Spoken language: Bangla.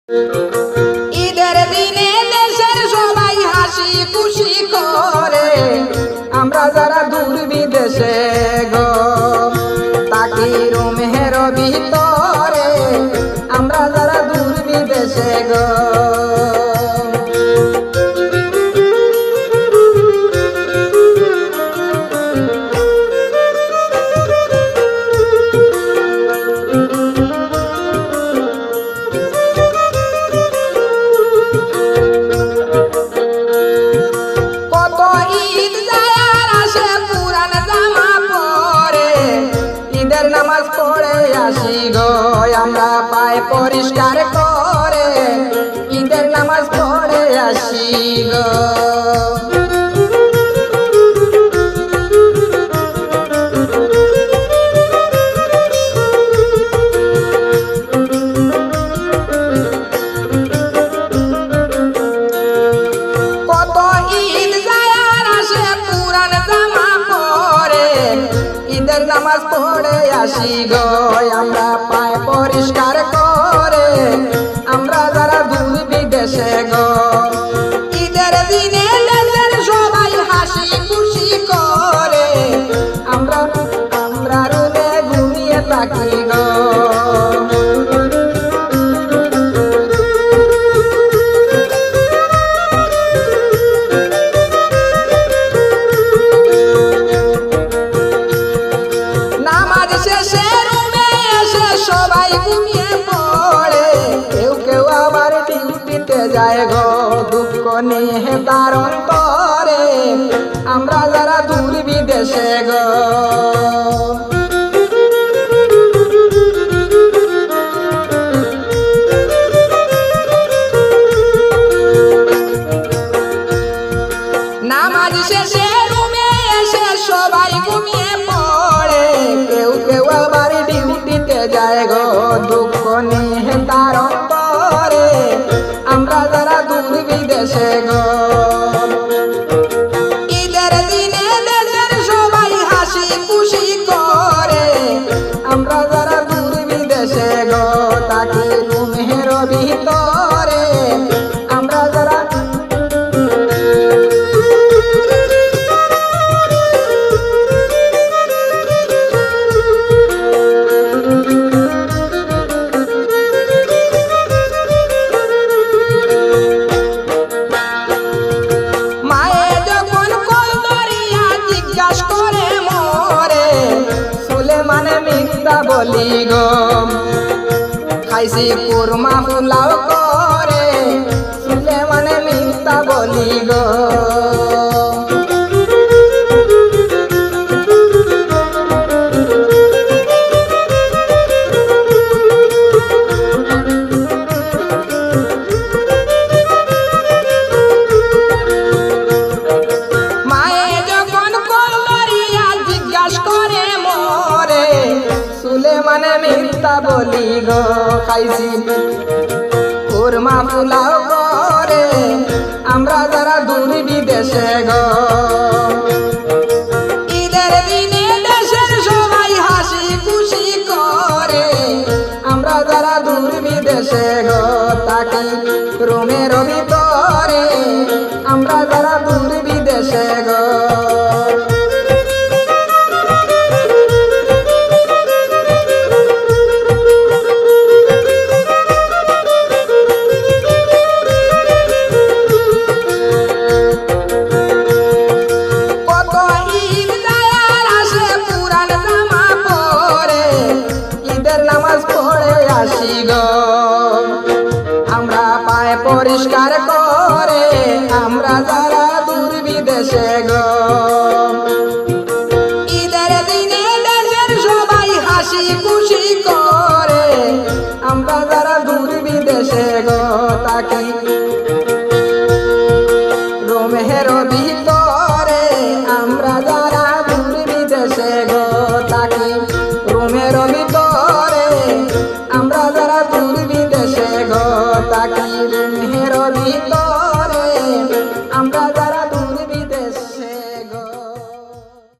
ঈদের দিনে দেশের সবাই হাসি খুশি করে, আমরা যারা দূর বিদেশে গো তাকি রুমের ভিতরে, আমরা যারা দূর বিদেশে গো। নামাজ পড়ে আসি গো আমরা পায় পরিষ্কার করে, ঈদের নামাজ পড়ে আসি গো। কত ঈদ যায় আর আসে পুরান জামা পরে, ঈদের নামাজ পড়ে আসি গো আমরা পায় পরিষ্কার করে, আমরা যারা দূর বিদেশে গো। ঈদের দিনে দেশের সবাই হাসি খুশি করে, আমরা রুমে ঘুমিয়ে থাকি গো। নামাজ শেষে রুমে এসে সবাই ঘুমিয়ে পড়ে, কেউ কেউ আবার ডিউটিতে যায় গো দুঃখ নিয়ে তার অন্তরে, আমরা যারা দূর বিদেশে গো। নামাজ শেষে রুমে এসে সবাই ঘুমিয়ে পড়ে, কেউ কেউ আবার ডিউটিতে যায় গো দুঃখ নিয়ে তার অন্তরে, আমরা যারা দূর বিদেশে গো। ঈদের দিনে দেশের সবাই হাসি খুশি করে, আমরা যারা দূর বিদেশে গো তাকে রুমের ভিতরে, আমরা যারা বলি গো খাইছি কুরমা পোলাও করে, শুনলে মানে মিথ্যা বলি গো। মায়ে যখন কলরিয়া জিজ্ঞাসা করে মোরে, শুলে মানে মিথ্যা বলি গো খাইছি কুরমা পোলাও করে, আমরা যারা দূর বিদেশে গো। ঈদের দিনে দেশের সবাই হাসি খুশি করে, আমরা যারা দূর বিদেশে গো তাকি রুমের ভিতরে, আমরা যারা দূর বিদেশে গো। নামাজ পড়ে আসি গো আমরা পায় পরিষ্কার করে, আমরা যারা দূর বিদেশে গো। ঈদের দিনে দেশের সবাই হাসি খুশি করে, আমরা যারা দূর বিদেশে গো তাকি রুমের ভিতরে, আমরা যারা দূর বিদেশে গো তাকি